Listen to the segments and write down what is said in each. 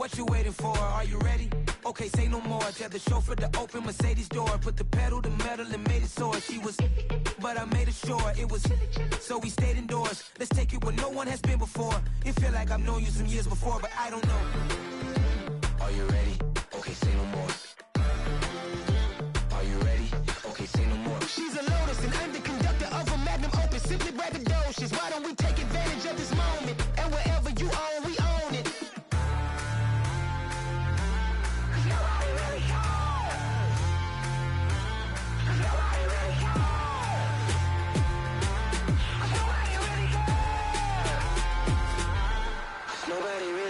What you waiting for? Are you ready? Okay, say no more. Tell the chauffeur to open Mercedes door. Put the pedal to metal and made it soar. She was, but I made it sure it was. So we stayed indoors. Let's take it where no one has been before. It feel like I've known you some years before, but I don't know. Are you ready? Okay, say no more. Are you ready? Okay, say no more. She's a Lotus and I'm the conductor of a magnum opus. Simply braggadocious. Why don't we take advantage of this moment? And wherever you own, we own it.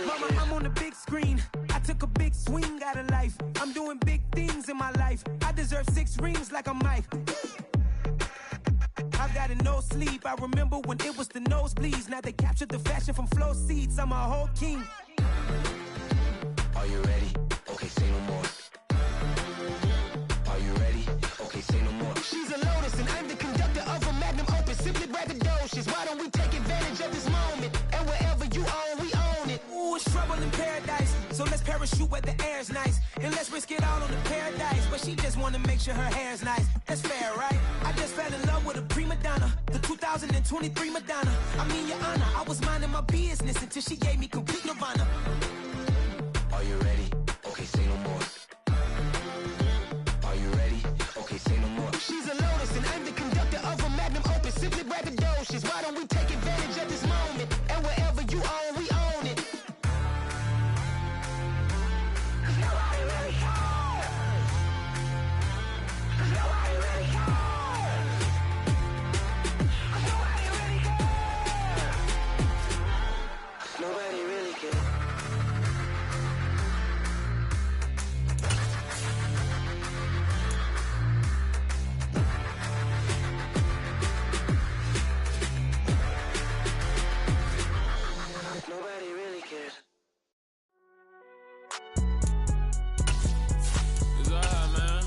Mama, I'm on the big screen. I took a big swing out of life. I'm doing big things in my life. I deserve 6 rings like a Mike. I've got no sleep. I remember when it was the nosebleeds. Now they captured the fashion from flow seats. I'm a whole king. Are you ready? Okay, say no more. Are you ready? Okay, say no more. She's a Lotus and I'm the conductor of a magnum opus. Simply braggadocious. Why don't we take advantage of this moment? And wherever you own, we own it. Ooh, it's trouble in paradise. So let's parachute where the air's nice. And let's risk it all on the paradise. But she just wanna make sure her hair's nice. That's fair, right? I just fell in love with a prima donna. The 2023 Madonna. I mean, your honor, I was minding my business until she gave me complete nirvana. Are you ready? Okay, say no more. Are you ready? Okay, say no more. She's a Lotus and I'm the conductor of a magnum opus. Simply braggadocious. Why don't we take advantage of this moment? And wherever you own, we own it. Nobody really cares. Nobody really cares. It's alright, man.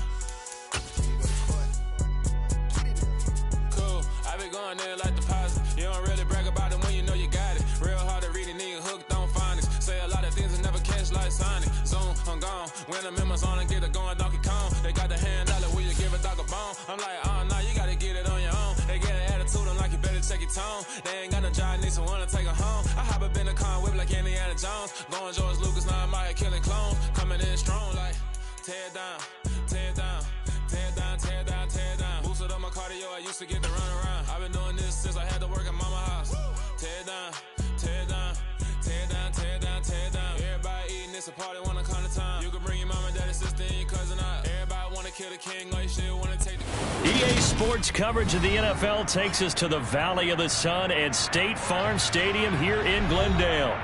Cool. I been going there like deposit. You don't really brag about it when you know you got it. Real hard to read a nigga hooked on phonics. Say a lot of things and never catch like Sonic. Zoom, I'm gone. When I'm in my zone and get it going Donkey Kong. They got the hand dollar, will you give a dog a bone? I'm like, oh no, you gotta get it on your own. They get an attitude, I'm like, you better check your tone. They ain't got no job, need someone to take her home. I hop up in the car, whip like Indiana Jones. Going George Lucas, now I'm out here killing clones. Coming in strong like, tear down, tear down, tear down, tear down, tear down. Boosted up my cardio, I used to get to run around. I've been doing this since I had to work at mama house. Tear down, tear down, tear down, tear down, tear down. Everybody eating, it's a party, wanna come to time. You can bring your mama, daddy, sister, and your cousin out. Everybody wanna kill the king, like shit, wanna take the... EA Sports coverage of the NFL takes us to the Valley of the Sun at State Farm Stadium here in Glendale.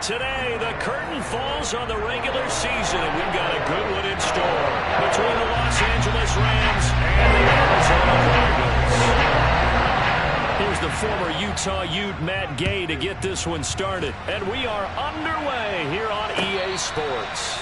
Today, the curtain falls on the regular season, and we've got a good one in store between the Los Angeles Rams and the Arizona Cardinals. Here's the former Utah Ute Matt Gay to get this one started. And we are underway here on EA Sports.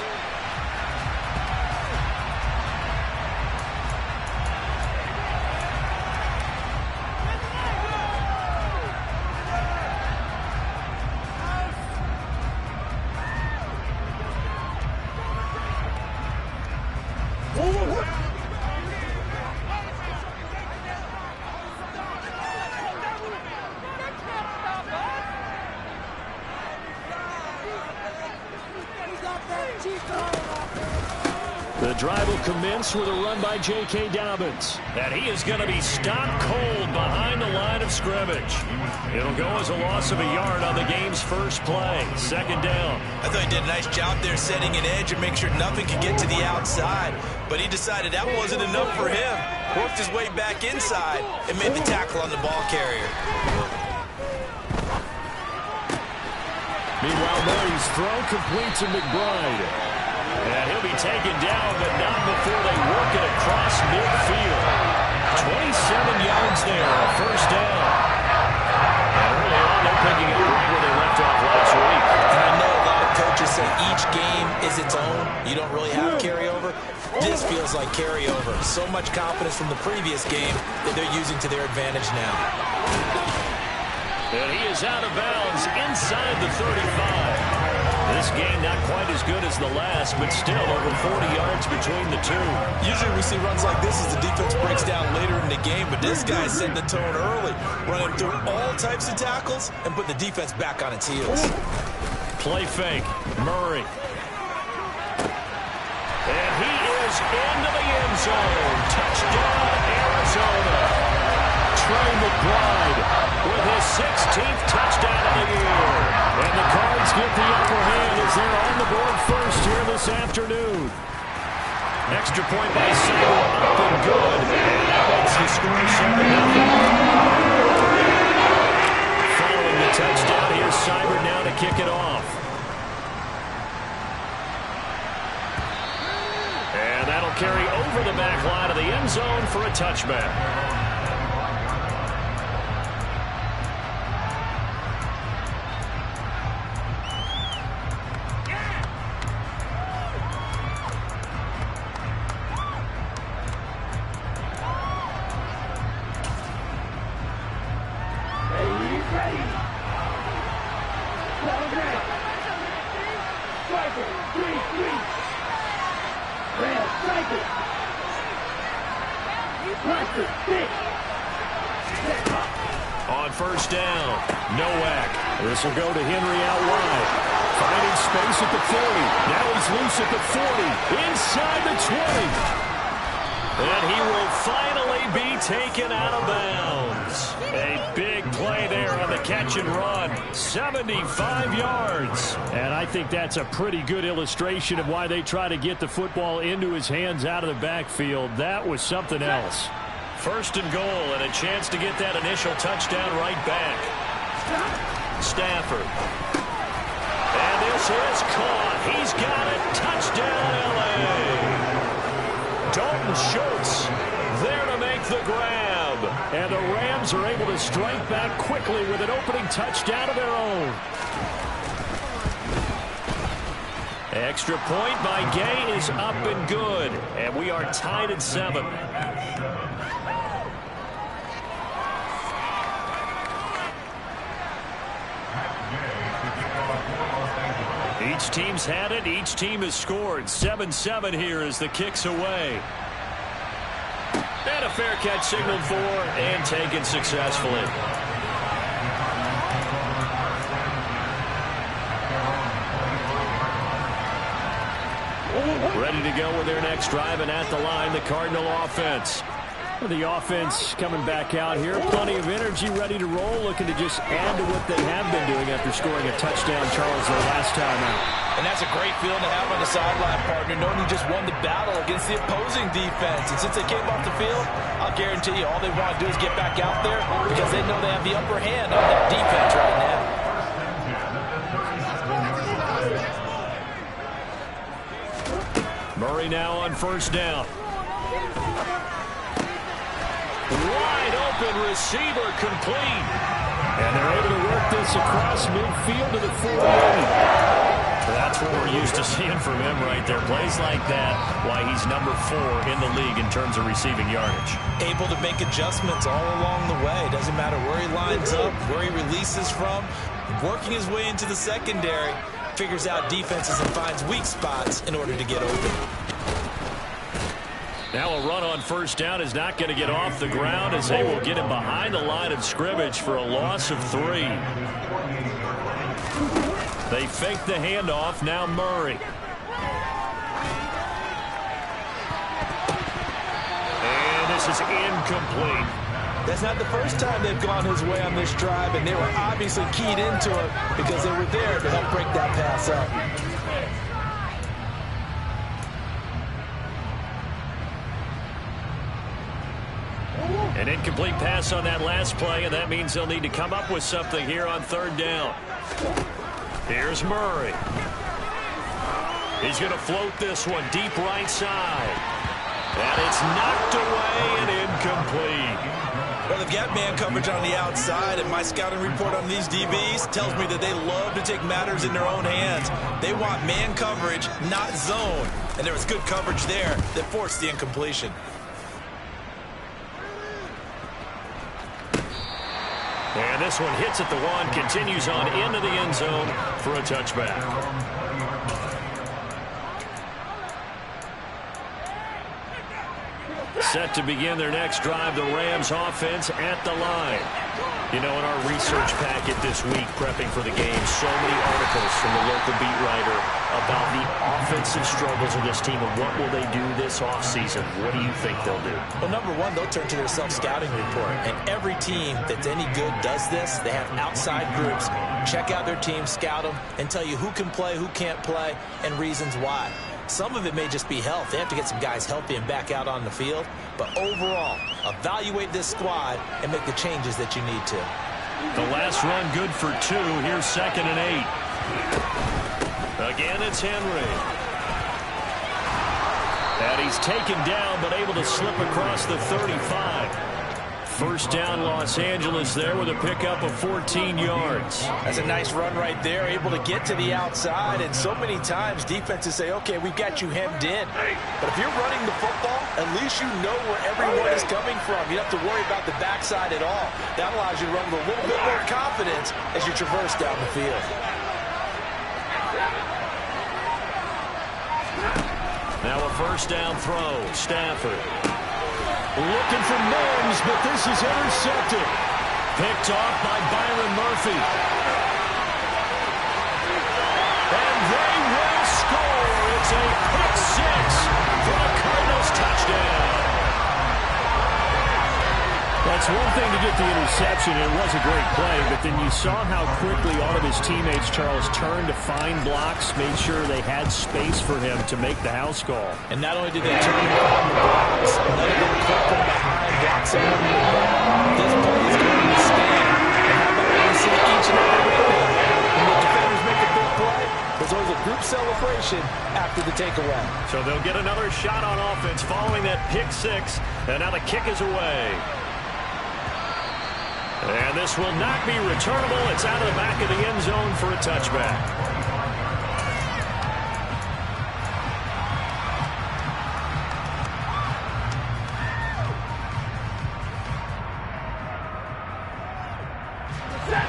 The drive will commence with a run by J.K. Dobbins. And he is going to be stopped cold behind the line of scrimmage. It'll go as a loss of a yard on the game's first play. Second down. I thought he did a nice job there setting an edge and make sure nothing could get to the outside. But he decided that wasn't enough for him. Worked his way back inside and made the tackle on the ball carrier. Meanwhile, Murray's throw complete to McBride. And he'll be taken down, but not before they work it across midfield. 27 yards there, a first down. And early on, they're picking up right where they left off last week. And I know a lot of coaches say each game is its own. You don't really have carryover. This feels like carryover. So much confidence from the previous game that they're using to their advantage now. And he is out of bounds inside the 35. This This game not quite as good as the last, but still over 40 yards between the two. Usually we see runs like this as the defense breaks down later in the game, but this guy's setting the tone early, running through all types of tackles and put the defense back on its heels. Play fake. Murray. And he is into the end zone. Touchdown, Arizona. Trey McBride with his 16th touchdown of the year. And the Cards get the upper hand as they're on the board first here this afternoon. Extra point by Sabre, up and good. And that makes the score 7-0. Following the touchdown, here's Sabre now to kick it off. And that'll carry over the back line of the end zone for a touchback. On first down, Nowak. This will go to Henry out wide. Finding space at the 40. Now he's loose at the 40. Inside the 20. And he will finally be taken out of bounds. A big play there on the catch and run. 75 yards. And I think that's a pretty good illustration of why they try to get the football into his hands out of the backfield. That was something else. First and goal, and a chance to get that initial touchdown right back. Stafford. And this is caught. He's got it. Touchdown, L.A. Dalton Schultz there to make the grab. And the Rams are able to strike back quickly with an opening touchdown of their own. Extra point by Gay is up and good. And we are tied at 7. Each team's had it. Each team has scored. 7-7 here as the kick's away. And a fair catch signaled for and taken successfully. Ready to go with their next drive, and at the line, the Cardinal offense. The offense coming back out here. Plenty of energy, ready to roll, looking to just add to what they have been doing after scoring a touchdown, Charles, their last time out. And that's a great feeling to have on the sideline, partner, knowing you just won the battle against the opposing defense. And since they came off the field, I'll guarantee you all they want to do is get back out there because they know they have the upper hand on that defense right now. Murray now on first down. Wide open receiver complete. And they're able to work this across midfield to the 48. That's what we're used to seeing from him right there. Plays like that, why he's number 4 in the league in terms of receiving yardage. Able to make adjustments all along the way. Doesn't matter where he lines up, where he releases from. Working his way into the secondary. Figures out defenses and finds weak spots in order to get open. Now a run on first down is not going to get off the ground as they will get him behind the line of scrimmage for a loss of 3. They fake the handoff. Now Murray. And this is incomplete. That's not the first time they've gone his way on this drive, and they were obviously keyed into it because they were there to help break that pass up. An incomplete pass on that last play, and that means they'll need to come up with something here on third down. Here's Murray. He's going to float this one deep right side. And it's knocked away and incomplete. Well, they've got man coverage on the outside, and my scouting report on these DBs tells me that they love to take matters in their own hands. They want man coverage, not zone. And there was good coverage there that forced the incompletion. And And this one hits at the 1, continues on into the end zone for a touchback. Set to begin their next drive, the Rams offense at the line. You know, in our research packet this week, prepping for the game, so many articles from the local beat writer about the offensive struggles of this team and what will they do this offseason. What do you think they'll do? Well, number one, they'll turn to their self-scouting report. And every team that's any good does this. They have outside groups. Check out their team, scout them, and tell you who can play, who can't play, and reasons why. Some of it may just be health. They have to get some guys healthy and back out on the field. But overall, evaluate this squad and make the changes that you need to. The last run good for 2. Here's 2nd and 8. Again, it's Henry. And he's taken down, but able to slip across the 35. First down, Los Angeles there with a pickup of 14 yards. That's a nice run right there, able to get to the outside. And so many times defenses say, okay, we've got you hemmed in. But if you're running the football, at least you know where everyone is coming from. You don't have to worry about the backside at all. That allows you to run with a little bit more confidence as you traverse down the field. Now a first down throw, Stafford. Looking for Mims, but this is intercepted. Picked off by Byron Murphy. And they will score. It's a pick 6 for the Cardinals touchdown. That's one thing to get the interception, and it was a great play, but then you saw how quickly all of his teammates, Charles, turned to find blocks, made sure they had space for him to make the house call. And not only did they turn and find the blocks, none of them caught them behind blocks and this play is going to stand. And how about when you see each and every one when the defenders make a big play, there's always a group celebration after the takeaway. So they'll get another shot on offense following that pick 6, and now the kick is away. And this will not be returnable. It's out of the back of the end zone for a touchback.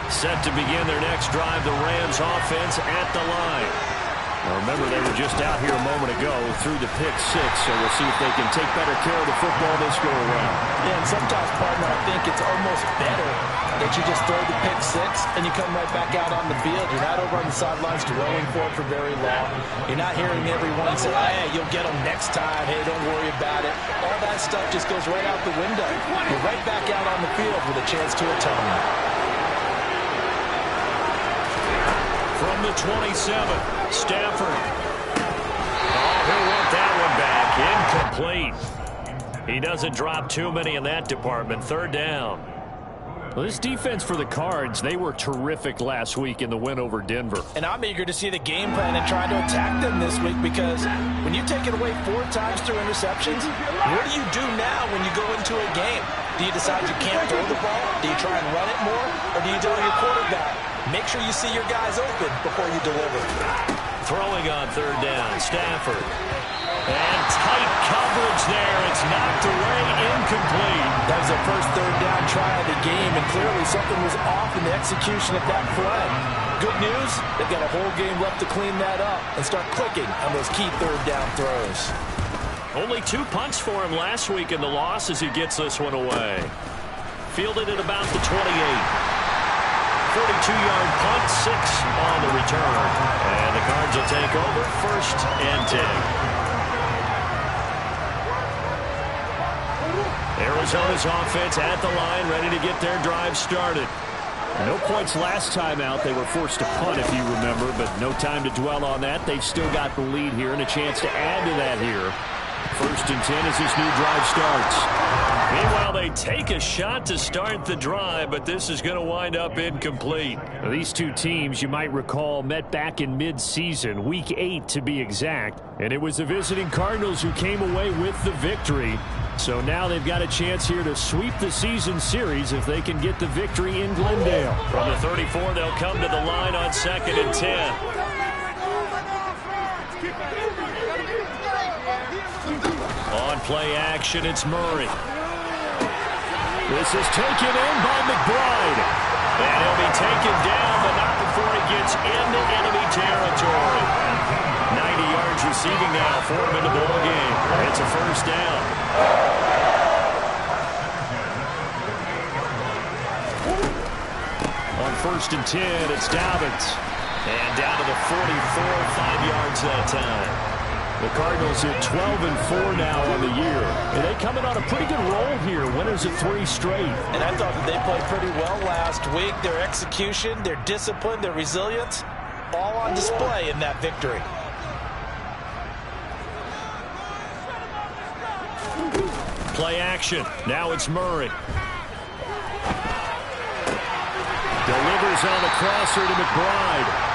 Set to begin their next drive, the Rams offense at the line. Now remember, they were just out here a moment ago through the pick 6, so we'll see if they can take better care of the football this go around. Yeah, and sometimes, partner, I think it's almost better that you just throw the pick 6 and you come right back out on the field. You're not over on the sidelines dwelling for it for very long. You're not hearing everyone say, hey, you'll get them next time. Hey, don't worry about it. All that stuff just goes right out the window. You're right back out on the field with a chance to atone. From the 27, Stafford. Oh, he'll want that one back. Incomplete. He doesn't drop too many in that department. 3rd down. Well, this defense for the Cards, they were terrific last week in the win over Denver. And I'm eager to see the game plan and try to attack them this week, because when you take it away 4 times through interceptions, what do you do now when you go into a game? Do you decide you can't throw the ball? Do you try and run it more? Or do you tell your quarterback, make sure you see your guys open before you deliver? Throwing on 3rd down, Stafford. And tight coverage there. It's knocked away, incomplete. That was their first 3rd down try of the game, and clearly something was off in the execution of that play. Good news, they've got a whole game left to clean that up and start clicking on those key 3rd down throws. Only 2 punts for him last week in the loss as he gets this one away. Fielded at about the 28. 42-yard punt, 6 on the return. And the Cards will take over, 1st and 10. Arizona's offense at the line, ready to get their drive started. No points last time out. They were forced to punt, if you remember, but no time to dwell on that. They've still got the lead here and a chance to add to that here. 1st and 10 as this new drive starts. Meanwhile, they take a shot to start the drive, but this is going to wind up incomplete. Now, these two teams, you might recall, met back in mid-season, Week 8 to be exact, and it was the visiting Cardinals who came away with the victory. So now they've got a chance here to sweep the season series if they can get the victory in Glendale. From the 34, they'll come to the line on 2nd and 10. On play action, it's Murray. This is taken in by McBride. And he'll be taken down, but not before he gets into enemy territory. 90 yards receiving now for him in the ball game. It's a first down. On 1st and 10, it's Dobbins. And down to the 44, 5 yards that time. The Cardinals are 12-4 now on the year. And they come in on a pretty good roll here. Winners of 3 straight. And I thought that they played pretty well last week. Their execution, their discipline, their resilience, all on display in that victory. Play action. Now it's Murray. Delivers on the crosser to McBride.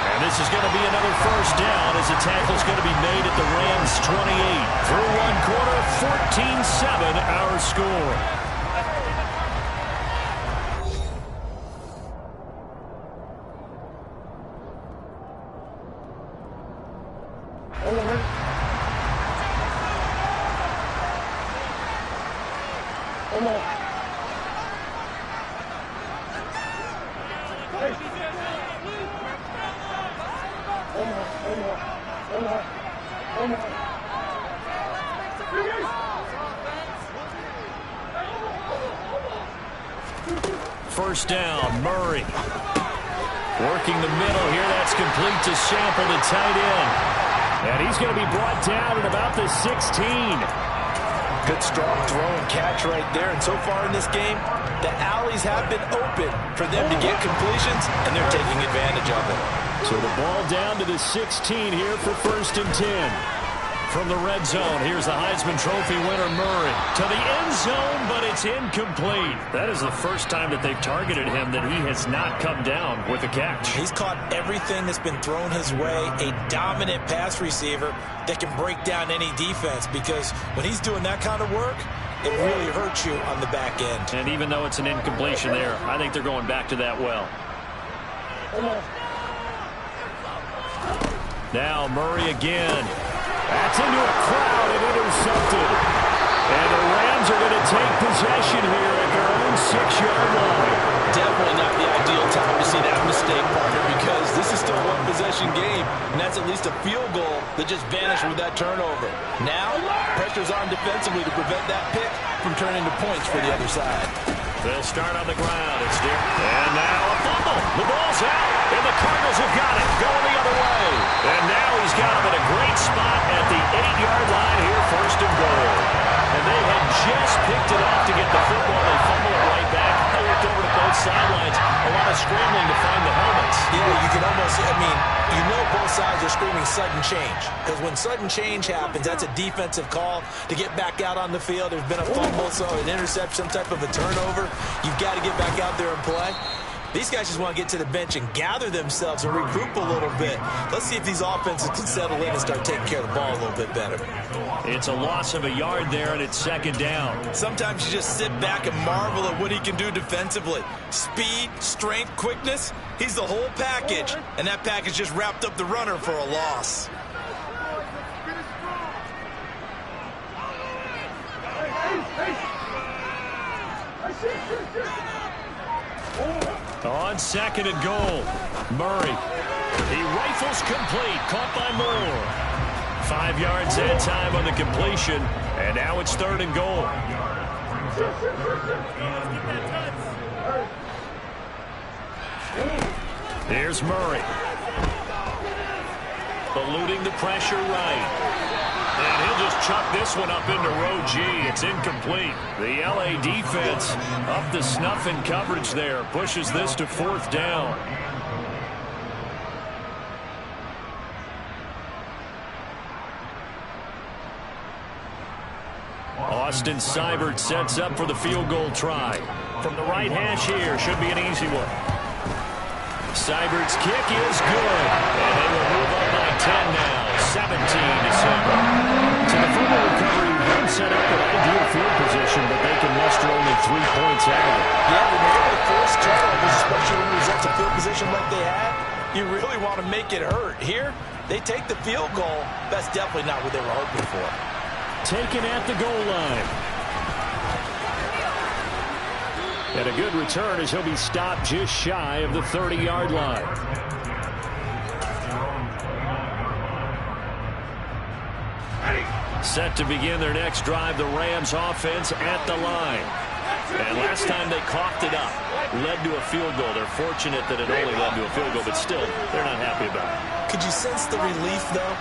And this is going to be another first down as the tackle's going to be made at the Rams 28. Through one quarter, 14-7 our score. First down, Murray. Working the middle here. That's complete to Sample, the tight end. And he's going to be brought down at about the 16. Good strong throw and catch right there. And so far in this game, the alleys have been open for them to get completions, and they're taking advantage of it. So the ball down to the 16 here for 1st and 10. From the red zone, here's the Heisman Trophy winner, Murray. To the end zone, but it's incomplete. That is the first time that they've targeted him that he has not come down with a catch. He's caught everything that's been thrown his way. A dominant pass receiver that can break down any defense, because when he's doing that kind of work, it really hurts you on the back end. And even though it's an incompletion there, I think they're going back to that well. Now Murray again. That's into a crowd and intercepted. And the Rams are going to take possession here at their own 6-yard line. Definitely not the ideal time to see that mistake, partner, because this is still a one-possession game, and that's at least a field goal that just vanished with that turnover. Now, pressure's on defensively to prevent that pick from turning to points for the other side. They'll start on the ground. It's Derek. And now a fumble. The ball's out, and the Cardinals have got it. Going the other way. And now he's got him in a great spot at the 8-yard line here, 1st and goal. And they had just picked it off to get the football. They fumble it right back. They looked over to both sidelines. A lot of scrambling to find the helmets. Yeah, you can almost, you know both sides are screaming sudden change. Because when sudden change happens, that's a defensive call to get back out on the field. There's been a fumble, so an interception, some type of a turnover. You've got to get back out there and play. These guys just want to get to the bench and gather themselves and regroup a little bit. Let's see if these offenses can settle in and start taking care of the ball a little bit better. It's a loss of a yard there, and it's 2nd down. Sometimes you just sit back and marvel at what he can do defensively. Speed, strength, quickness, he's the whole package. And that package just wrapped up the runner for a loss. On 2nd and goal, Murray. He rifles complete, caught by Moore. 5 yards that time on the completion, and now it's 3rd and goal. Here's Murray. Eluding the pressure right. And he'll just chuck this one up into row G. It's incomplete. The LA defense up to snuff in coverage there. Pushes this to 4th down. Austin Seibert sets up for the field goal try. From the right hash here, should be an easy one. Seibert's kick is good. And they will move up by 10 now. 17-7. So the fumble recovery won't set up an ideal field position, but they can muster only 3 points out of it. Yeah, when you're able to force turnovers, especially when it results in field position like they had, you really want to make it hurt. Here, they take the field goal. That's definitely not what they were hoping for. Taken at the goal line. And a good return as he'll be stopped just shy of the 30-yard line. Set to begin their next drive, the Rams offense at the line. And last time they coughed it up, led to a field goal. They're fortunate that it only led to a field goal, but still, they're not happy about it. Could you sense the relief, though,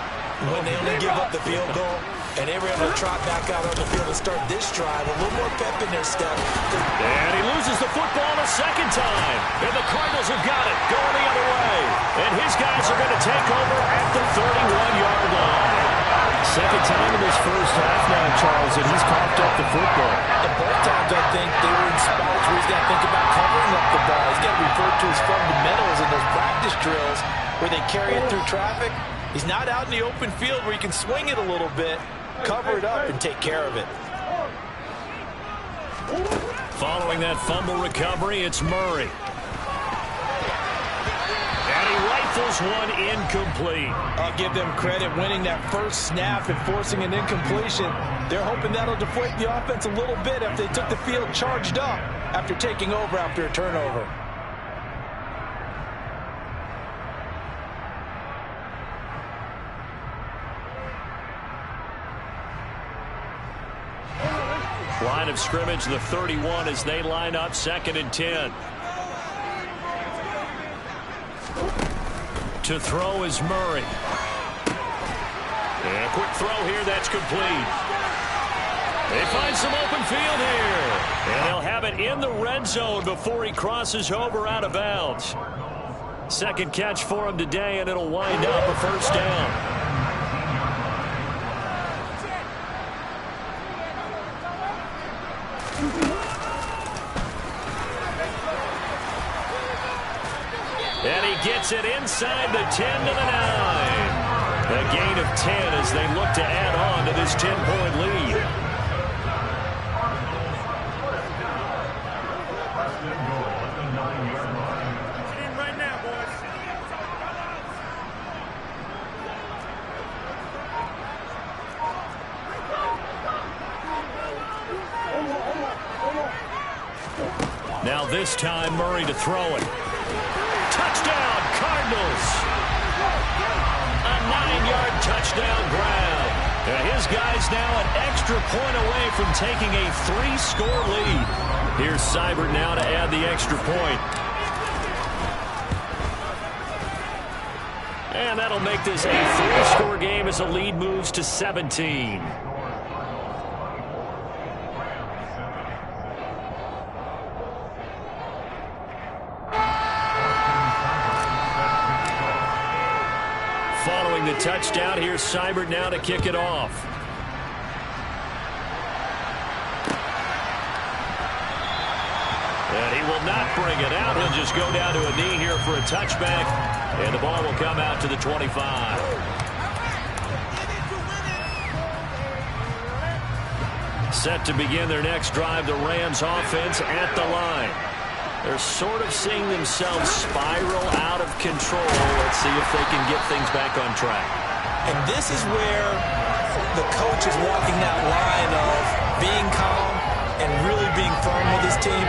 when they only give up the field goal? And they were able to trot back out on the field and start this drive. A little more pep in their step. And he loses the football a second time. And the Cardinals have got it, going the other way. And his guys are going to take over at the 31-yard line. Second time in this first half now, Charles, and he's coughed up the football. And both times, I think, they were in spots where he's got to think about covering up the ball. He's got to refer to his fundamentals in those practice drills where they carry it through traffic. He's not out in the open field where he can swing it a little bit, cover it up, and take care of it. Following that fumble recovery, it's Murray. And he rifles one incomplete. I'll give them credit winning that first snap and forcing an incompletion. They're hoping that'll deflate the offense a little bit after they took the field charged up after taking over after a turnover. Line of scrimmage, the 31 as they line up, 2nd and 10. To throw is Murray. And a quick throw here, that's complete. They find some open field here. And they'll have it in the red zone before he crosses over out of bounds. Second catch for him today, and it'll wind up a first down. And he gets it inside the 10 to the 9. A gain of 10 as they look to add on to this 10-point lead. Right now, boys. Now this time Murray to throw it. Touchdown, Cardinals. A 9-yard touchdown grab. And his guys now an extra point away from taking a 3-score lead. Here's Seibert now to add the extra point. And that'll make this a 3-score game as the lead moves to 17. Following the touchdown, here's Seibert now to kick it off. And he will not bring it out. He'll just go down to a knee here for a touchback. And the ball will come out to the 25. Set to begin their next drive, the Rams offense at the line. They're sort of seeing themselves spiral out of control. Let's see if they can get things back on track. And this is where the coach is walking that line of being calm and really being firm with his team.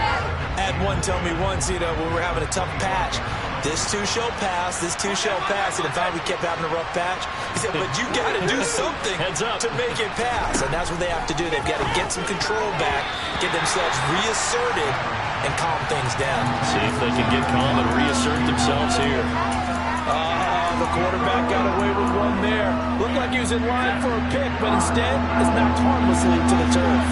I had one tell me once, when we were having a tough patch, this too shall pass, this too shall pass. And in fact, we kept having a rough patch. He said, but you got to do something to make it pass. And that's what they have to do. They've got to get some control back, get themselves reasserted, and calm things down. See if they can get calm and reassert themselves here. The quarterback got away with one there. Looked like he was in line for a pick, but instead is knocked harmlessly to the turf.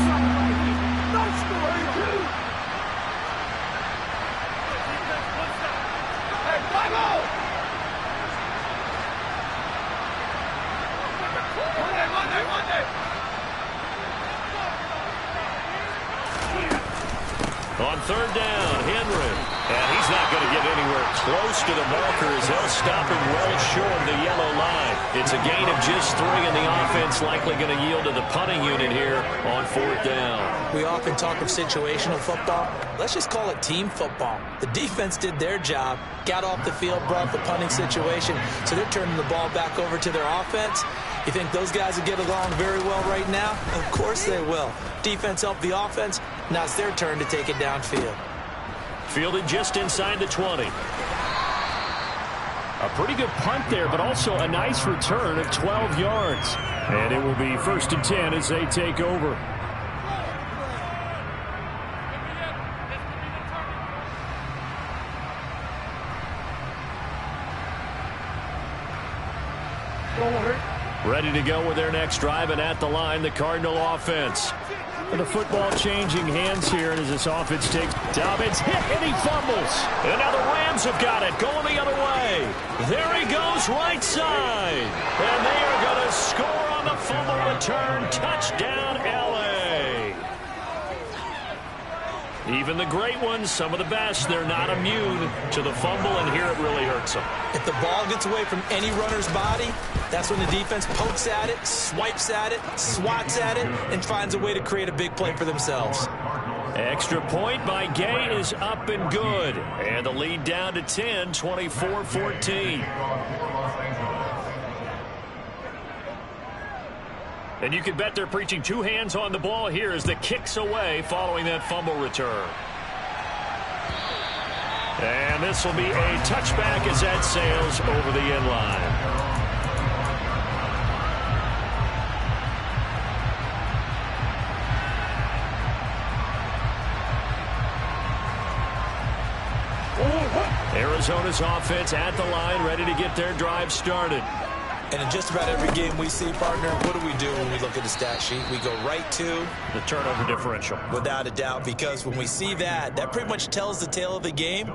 On third down, Henry. And he's not going to get anywhere close to the marker as they'll stop him well short of the yellow line. It's a gain of just 3, and the offense likely going to yield to the punting unit here on 4th down. We often talk of situational football. Let's just call it team football. The defense did their job, got off the field, brought the punting situation, so they're turning the ball back over to their offense. You think those guys will get along very well right now? Of course they will. Defense helped the offense. Now it's their turn to take it downfield. Fielded just inside the 20. A pretty good punt there, but also a nice return of 12 yards. And it will be 1st and 10 as they take over. Ready to go with their next drive, and at the line, the Cardinal offense. And the football changing hands here, and as this offense takes Dobbins hit, and he fumbles. And now the Rams have got it, going the other way. There he goes, right side. And they are going to score on the fumble return. Touchdown, L.A. Even the great ones, some of the best, they're not immune to the fumble, and here it really hurts them. If the ball gets away from any runner's body, that's when the defense pokes at it, swipes at it, swats at it, and finds a way to create a big play for themselves. Extra point by Gay is up and good. And the lead down to 10, 24-14. And you can bet they're preaching two hands on the ball here as the kick's away following that fumble return. And this will be a touchback as that sails over the end line. Arizona's offense at the line, ready to get their drive started. And in just about every game we see, partner, what do we do when we look at the stat sheet? We go right to the turnover differential. Without a doubt, because when we see that, that pretty much tells the tale of the game.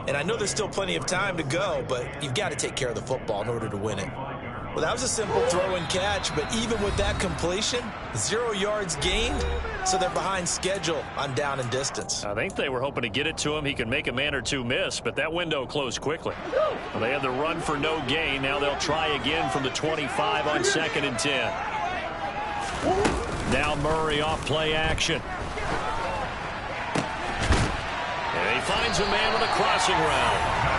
And I know there's still plenty of time to go, but you've got to take care of the football in order to win it. Well, that was a simple throw and catch, but even with that completion, 0 yards gained, so they're behind schedule on down and distance. I think they were hoping to get it to him. He could make a man or two miss, but that window closed quickly. Well, they had the run for no gain. Now they'll try again from the 25 on 2nd and 10. Now Murray off play action. And he finds a man with a crossing route.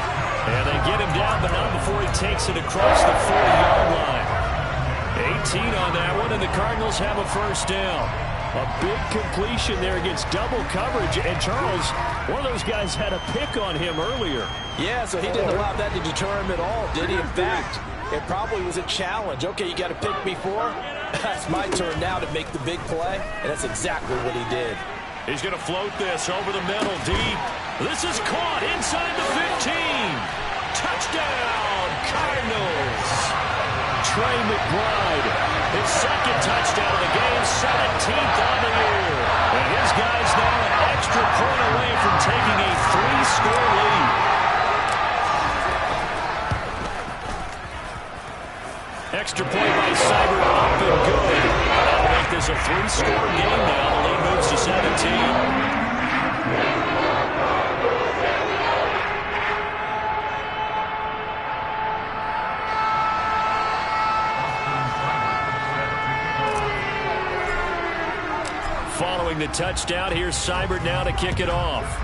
And they get him down, but not before he takes it across the 40-yard line. 18 on that one, and the Cardinals have a first down. A big completion there against double coverage. And Charles, one of those guys had a pick on him earlier. Yeah, so he didn't allow that to deter him at all, did he? In fact, it probably was a challenge. Okay, you got a pick before. That's my turn now to make the big play, and that's exactly what he did. He's going to float this over the middle deep. This is caught inside the 15. Touchdown, Cardinals. Trey McBride, his second touchdown of the game, 17th on the year. And his guys now an extra point away from taking a 3-score lead. Extra point by Cyber, up and good. That'll make this a 3-score game now. The lead moves to 17. Following the touchdown, here's Seibert now to kick it off.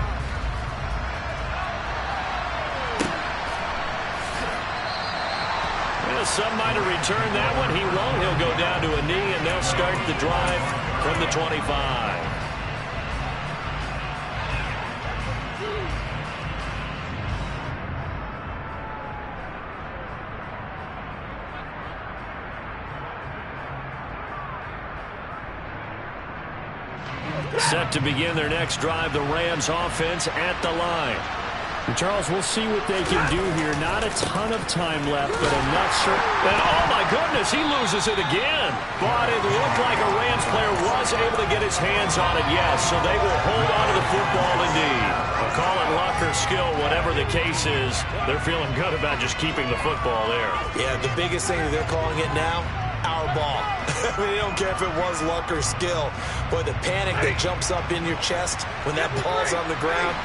Well, some might have returned that one. He won't. He'll go down to a knee, and they'll start the drive from the 25. Set to begin their next drive, the Rams offense at the line. And Charles, we'll see what they can do here. Not a ton of time left, but enough. And oh my goodness, he loses it again. But it looked like a Rams player was able to get his hands on it, yes. So they will hold on to the football indeed. I'll call it luck or skill, whatever the case is. They're feeling good about just keeping the football there. Yeah, the biggest thing that they're calling it now, our ball. I mean, they don't care if it was luck or skill. Boy, the panic that jumps up in your chest when that ball's on the ground,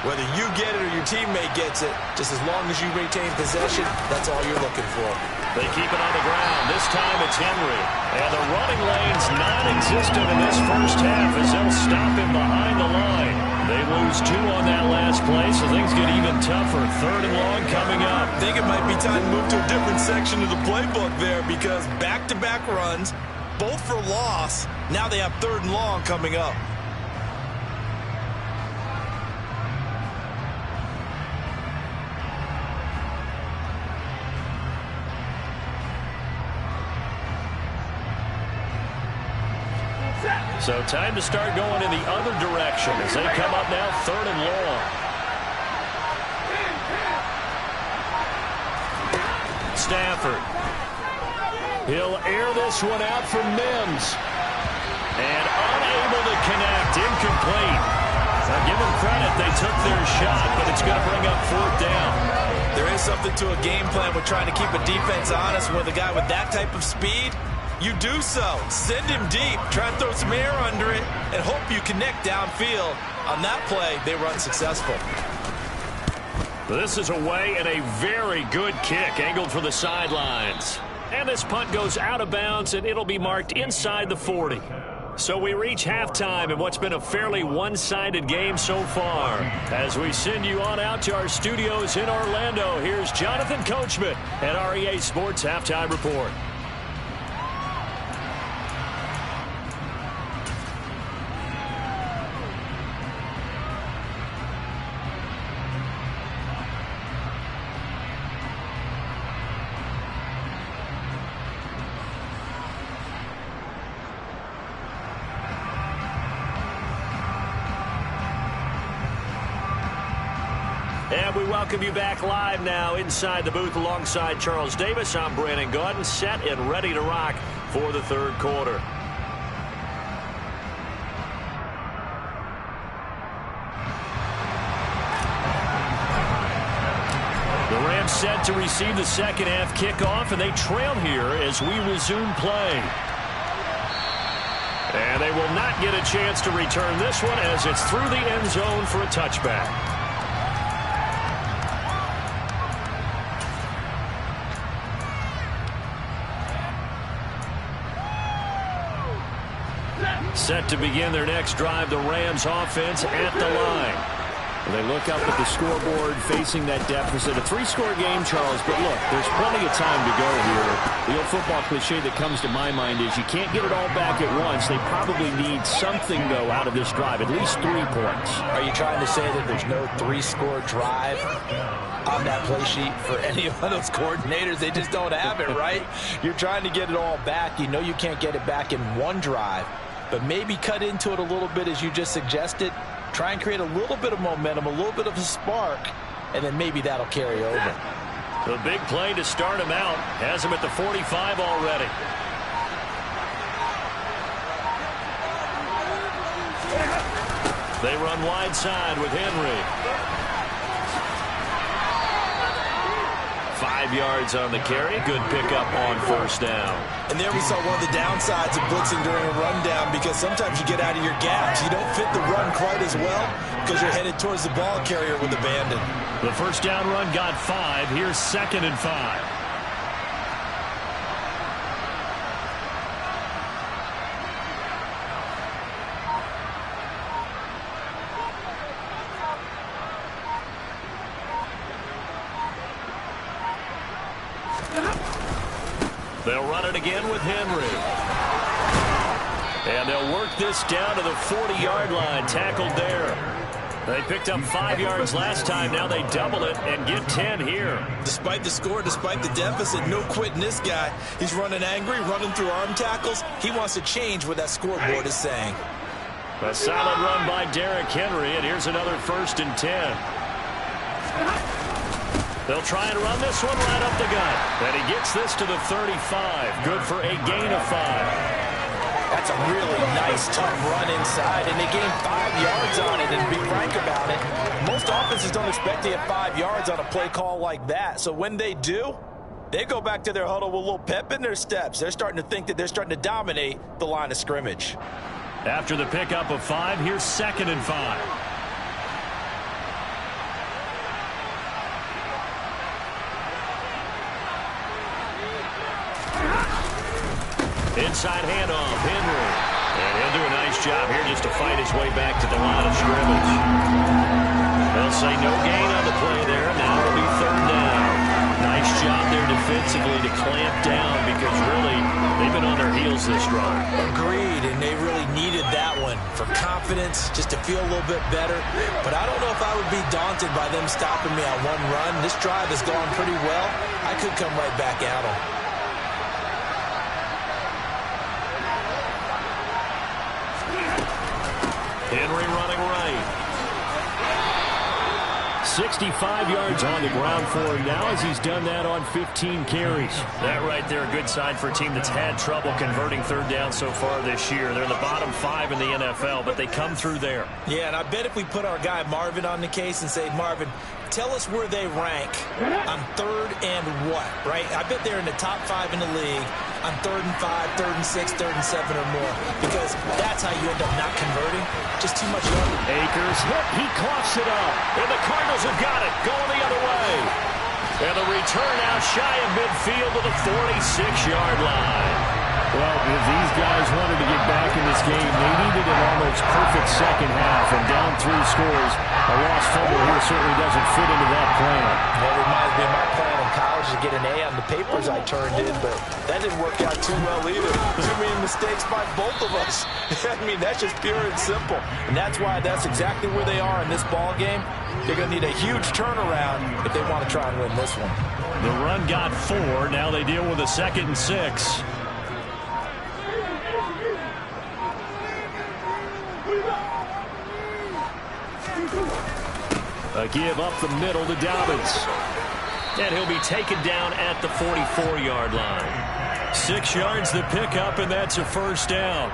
whether you get it or your teammate gets it, just as long as you retain possession, that's all you're looking for. They keep it on the ground. This time it's Henry. And the running lane's non-existent in this first half as they'll stop him behind the line. They lose 2 on that last play, so things get even tougher. 3rd and long coming up. I think it might be time to move to a different section of the playbook there because back-to-back runs, both for loss. Now they have 3rd and long coming up. So time to start going in the other direction as they come up now 3rd and long. Stafford. He'll air this one out for Mims. And unable to connect. Incomplete. Now give them credit. They took their shot, but it's going to bring up 4th down. There is something to a game plan with trying to keep a defense honest with a guy with that type of speed. You do so. Send him deep. Try and throw some air under it and hope you connect downfield. On that play, they were unsuccessful. This is away and a very good kick angled for the sidelines. And this punt goes out of bounds, and it'll be marked inside the 40. So we reach halftime in what's been a fairly one-sided game so far. As we send you on out to our studios in Orlando, here's Jonathan Coachman at REA Sports Halftime Report. And we welcome you back live now inside the booth alongside Charles Davis. I'm Brandon Gaudin, set and ready to rock for the 3rd quarter. The Rams set to receive the 2nd half kickoff, and they trail here as we resume play. And they will not get a chance to return this one as it's through the end zone for a touchback. Set to begin their next drive, the Rams offense at the line. They look up at the scoreboard, facing that deficit. A 3-score game, Charles, but look, there's plenty of time to go here. The old football cliche that comes to my mind is you can't get it all back at once. They probably need something, though, out of this drive, at least 3 points. Are you trying to say that there's no 3-score drive on that play sheet for any of those coordinators? They just don't have it, right? You're trying to get it all back. You know you can't get it back in one drive. But maybe cut into it a little bit as you just suggested. Try and create a little bit of momentum, a little bit of a spark, and then maybe that'll carry over. The big play to start him out has him at the 45 already. They run wide side with Henry. 5 yards on the carry. Good pickup on 1st down. And there we saw one of the downsides of blitzing during a rundown, because sometimes you get out of your gaps. You don't fit the run quite as well because you're headed towards the ball carrier with abandon. The 1st down run got 5. Here's 2nd and 5. They'll run it again with Henry. And they'll work this down to the 40-yard line. Tackled there. They picked up 5 yards last time. Now they double it and get 10 here. Despite the score, despite the deficit, no quitting this guy. He's running angry, running through arm tackles. He wants to change what that scoreboard is saying. A solid run by Derrick Henry, and here's another 1st and 10. They'll try and run this one right up the gut. And he gets this to the 35. Good for a gain of 5. That's a really nice, tough run inside, and they gained 5 yards on it. And to be frank about it, most offenses don't expect to get 5 yards on a play call like that. So when they do, they go back to their huddle with a little pep in their steps. They're starting to think that they're starting to dominate the line of scrimmage. After the pickup of 5, here's 2nd and 5. Inside handoff, Henry. And he'll do a nice job here just to fight his way back to the line of scrimmage. They'll say no gain on the play there. Now it'll be 3rd down. Nice job there defensively to clamp down, because really they've been on their heels this drive. Agreed, and they really needed that one for confidence, just to feel a little bit better. But I don't know if I would be daunted by them stopping me on one run. This drive has gone pretty well. I could come right back at them. Henry running right. 65 yards on the ground for him now as he's done that on 15 carries. That right there, a good sign for a team that's had trouble converting third down so far this year. They're in the bottom 5 in the NFL, but they come through there. Yeah, and I bet if we put our guy Marvin on the case and say, Marvin, tell us where they rank on third and what, right? I bet they're in the top 5 in the league on 3rd and 5, 3rd and 6, 3rd and 7 or more, because that's how you end up not converting. Just too much yardage. Akers hit. He coughs it up. And the Cardinals have got it. Going the other way. And the return out shy of midfield to the 46-yard line. Well, if these guys wanted to get back in this game, they needed an almost perfect second half. And down 3 scores, a lost fumble here certainly doesn't fit into that plan. That reminds me of my plan in college to get an A on the papers I turned in, but that didn't work out too well either. Too many mistakes by both of us. I mean, that's just pure and simple. And that's why that's exactly where they are in this ball game. They're going to need a huge turnaround if they want to try and win this one. The run got 4. Now they deal with a 2nd and 6. A give up the middle to Dobbins. And he'll be taken down at the 44-yard line. 6 yards the pickup, and that's a first down.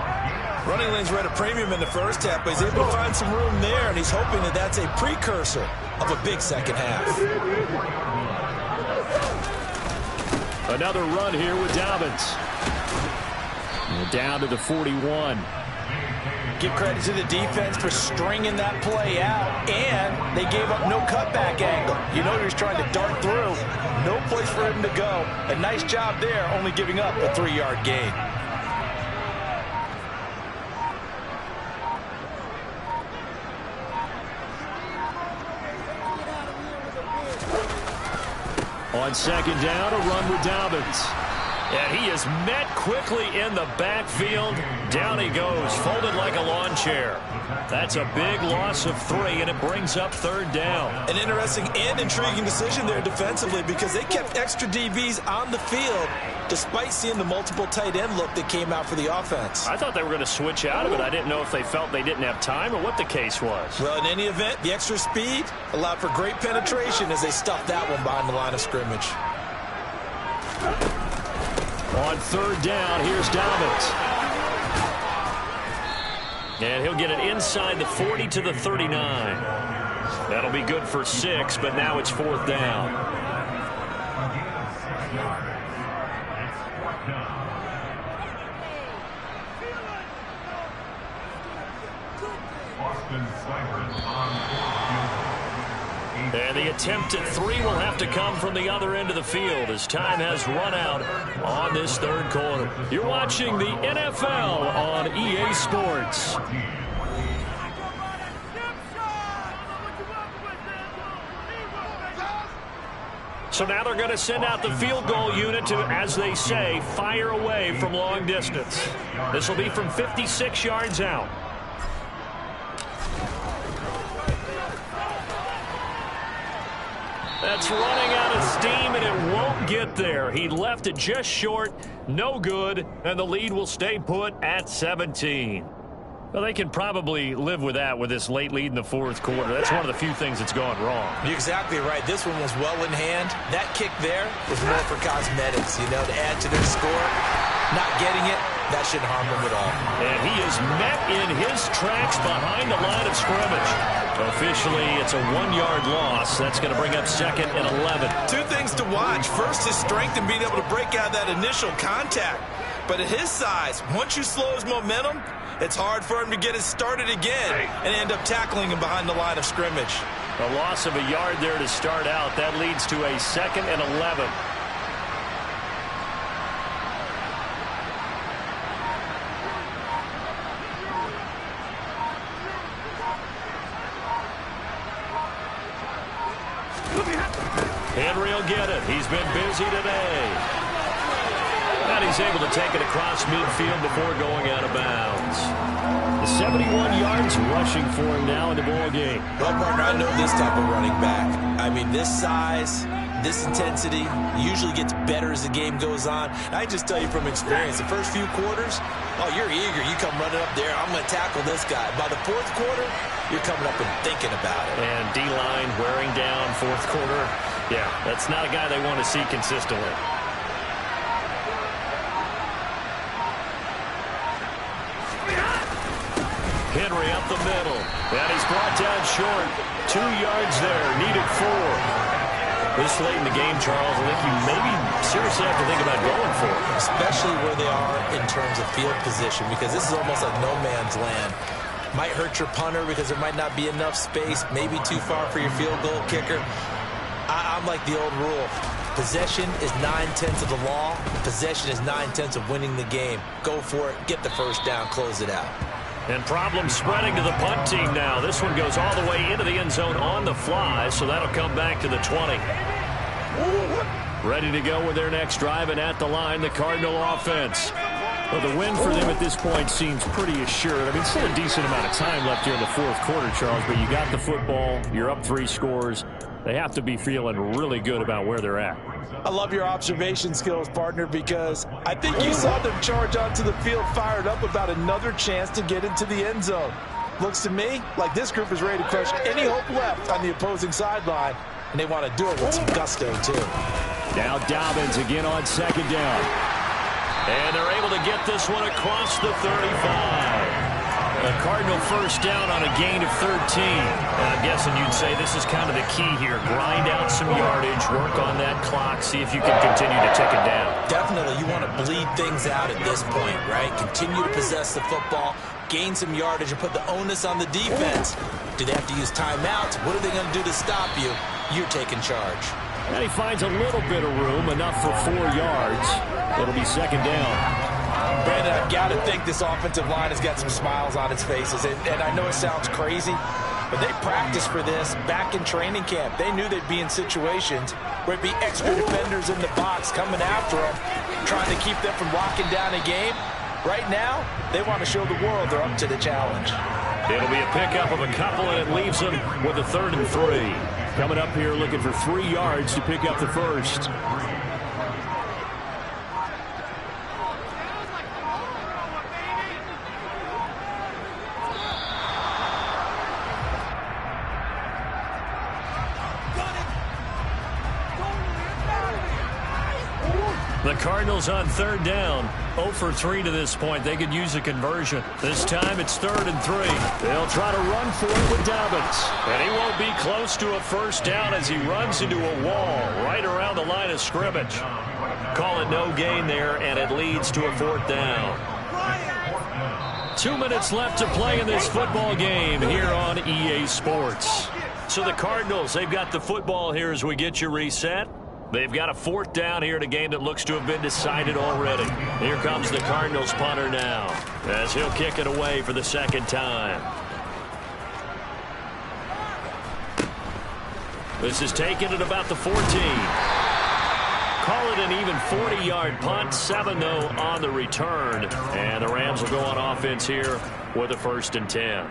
Running lanes were at a premium in the first half, but he's able to find some room there, and he's hoping that that's a precursor of a big second half. Another run here with Dobbins. And down to the 41. Give credit to the defense for stringing that play out, and they gave up no cutback angle. You know he was trying to dart through. No place for him to go. A nice job there, only giving up a 3-yard gain. On second down, a run with Dobbins. And he is met quickly in the backfield. Down he goes, folded like a lawn chair. That's a big loss of 3, and it brings up 3rd down. An interesting and intriguing decision there defensively, because they kept extra DBs on the field despite seeing the multiple tight end look that came out for the offense. I thought they were going to switch out of it. I didn't know if they felt they didn't have time or what the case was. Well, in any event, the extra speed allowed for great penetration as they stuffed that one behind the line of scrimmage. On 3rd down, here's Dobbins. And he'll get it inside the 40 to the 39. That'll be good for 6, but now it's 4th down. And the attempt at 3 will have to come from the other end of the field as time has run out on this 3rd quarter. You're watching the NFL on EA Sports. So now they're going to send out the field goal unit to, as they say, fire away from long distance. This will be from 56 yards out. That's running out of steam, and it won't get there. He left it just short, no good, and the lead will stay put at 17. Well, they can probably live with that with this late lead in the 4th quarter. That's one of the few things that's gone wrong. You're exactly right. This one was well in hand. That kick there was more for cosmetics, you know, to add to their score. Not getting it, that shouldn't harm them at all. And he is met in his tracks behind the line of scrimmage. Officially, it's a 1-yard loss. That's going to bring up 2nd and 11. 2 things to watch. First, his strength in being able to break out that initial contact. But at his size, once you slow his momentum, it's hard for him to get it started again and end up tackling him behind the line of scrimmage. A loss of a yard there to start out. That leads to a 2nd and 11. Henry will get it. He's been busy today. And he's able to take it across midfield before going out of bounds. The 71 yards rushing for him now in the ball game. Well, partner, I know this type of running back. I mean, this size, this intensity usually gets better as the game goes on. I just tell you from experience, the first few quarters, oh, you're eager. You come running up there, I'm going to tackle this guy. By the fourth quarter, you're coming up and thinking about it. And D-line wearing down fourth quarter. Yeah, that's not a guy they want to see consistently. Henry up the middle. And he's brought down short. 2 yards there. Needed 4. This late in the game, Charles, I think you maybe seriously have to think about going for it. Especially where they are in terms of field position, because this is almost like no man's land. Might hurt your punter because there might not be enough space. Maybe too far for your field goal kicker. I'm like the old rule. Possession is 9/10 of the law. Possession is 9/10 of winning the game. Go for it. Get the first down. Close it out. And problems spreading to the punt team now. This one goes all the way into the end zone on the fly, so that'll come back to the 20. Ready to go with their next drive, and at the line, the Cardinal offense. Well, the win for them at this point seems pretty assured. I mean, still a decent amount of time left here in the fourth quarter, Charles, but you got the football. You're up 3 scores. They have to be feeling really good about where they're at. I love your observation skills, partner, because I think you saw them charge onto the field fired up about another chance to get into the end zone. Looks to me like this group is ready to crush any hope left on the opposing sideline, and they want to do it with some gusto, too. Now Dobbins again on second down. And they're able to get this one across the 35. A Cardinal first down on a gain of 13. I'm guessing you'd say this is kind of the key here. Grind out some yardage, work on that clock, see if you can continue to tick it down. Definitely, you want to bleed things out at this point, right? Continue to possess the football, gain some yardage, and put the onus on the defense. Do they have to use timeouts? What are they going to do to stop you? You're taking charge. And he finds a little bit of room, enough for 4 yards. It'll be second down. Brandon, I've got to think this offensive line has got some smiles on its faces. And I know it sounds crazy, but they practiced for this back in training camp. They knew they'd be in situations where it'd be extra defenders in the box coming after them, trying to keep them from locking down a game. Right now, they want to show the world they're up to the challenge. It'll be a pickup of a couple, and it leaves them with a 3rd and 3. Coming up here looking for 3 yards to pick up the first. The Cardinals on 3rd down. 0 for 3 to this point. They could use a conversion. This time it's 3rd and 3. They'll try to run for it with Dobbins. And he won't be close to a first down as he runs into a wall right around the line of scrimmage. Call it no gain there, and it leads to a 4th down. 2 minutes left to play in this football game here on EA Sports. So the Cardinals, they've got the football here as we get you reset. They've got a 4th down here in a game that looks to have been decided already. Here comes the Cardinals punter now as he'll kick it away for the 2nd time. This is taken at about the 14. Call it an even 40-yard punt. 7, though, on the return. And the Rams will go on offense here with a 1st and 10.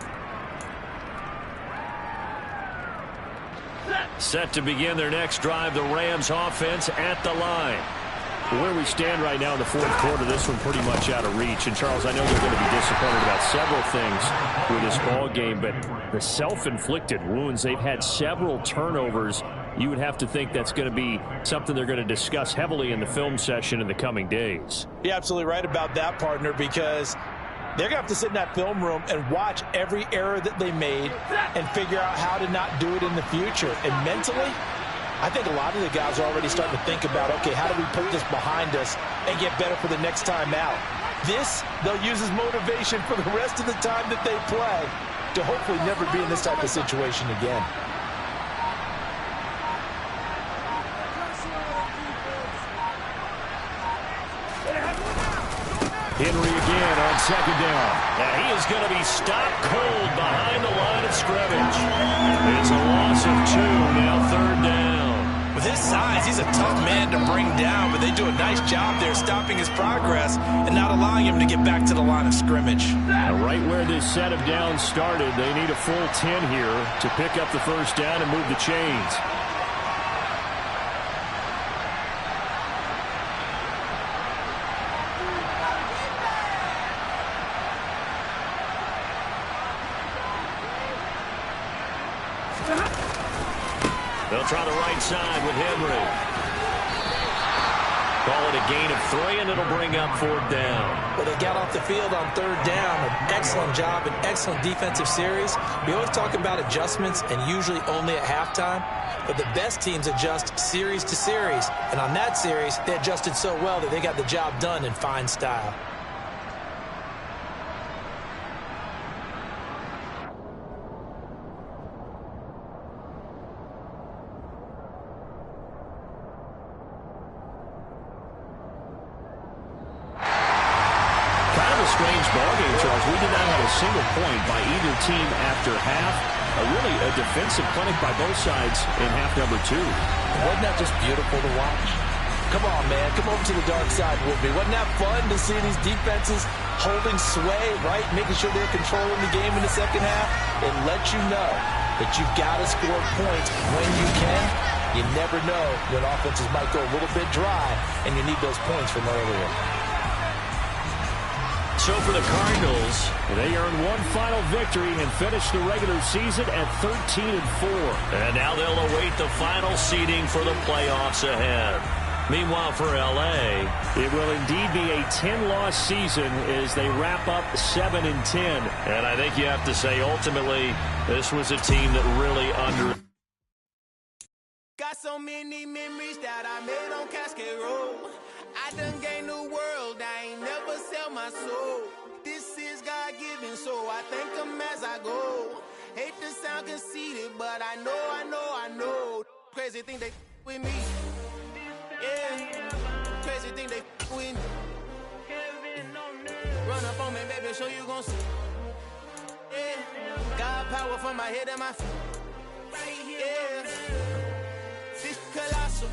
Set to begin their next drive, the Rams offense at the line. Where we stand right now in the fourth quarter, this one pretty much out of reach. And, Charles, I know they're going to be disappointed about several things with this ball game, but the self-inflicted wounds, they've had several turnovers. You would have to think that's going to be something they're going to discuss heavily in the film session in the coming days. You're absolutely right about that, partner, because they're going to have to sit in that film room and watch every error that they made and figure out how to not do it in the future. And mentally, I think a lot of the guys are already starting to think about, okay, how do we put this behind us and get better for the next time out? This, they'll use as motivation for the rest of the time that they play to hopefully never be in this type of situation again. Henry again on 2nd down. And he is going to be stopped cold behind the line of scrimmage. It's a loss of 2, now 3rd down. With his size, he's a tough man to bring down, but they do a nice job there stopping his progress and not allowing him to get back to the line of scrimmage. Now, right where this set of downs started, they need a full 10 here to pick up the 1st down and move the chains. They'll try the right side with Henry. Call it a gain of 3, and it'll bring up 4th down. Well, they got off the field on 3rd down. An excellent job, an excellent defensive series. We always talk about adjustments, and usually only at halftime. But the best teams adjust series to series. And on that series, they adjusted so well that they got the job done in fine style. Strange ballgame, Charles. We did not have a single point by either team after half. Really a defensive clinic by both sides in half number 2. Wasn't that just beautiful to watch? Come on, man. Come over to the dark side with me. Wasn't that fun to see these defenses holding sway, right? Making sure they're controlling the game in the second half. It lets you know that you've got to score points when you can. You never know when offenses might go a little bit dry, and you need those points from earlier. So for the Cardinals, they earn one final victory and finish the regular season at 13-4. And now they'll await the final seeding for the playoffs ahead. Meanwhile, for L.A., it will indeed be a 10-loss season as they wrap up 7-10. And I think you have to say, ultimately, this was a team that really Got so many memories that I made on Cascade Road. I done gained the world, I ain't never sell my soul. This is God-given, so I thank him as I go. Hate to sound conceited, but I know. Crazy thing they with me. Yeah, crazy thing they with me. Run up on me, baby, show you gon' see. Yeah, God power from my head and my feet. Yeah, this colossal.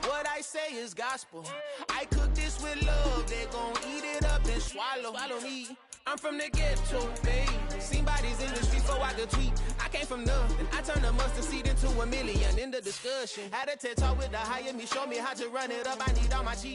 What I say is gospel. I cook this with love. They gon' eat it up and swallow me. I'm from the ghetto, babe. Seen bodies in the streets so I could tweet. I came from nothing. I turned a mustard seed into $1 million. In the discussion, had a TED talk with the higher me. Show me how to run it up. I need all my cheese.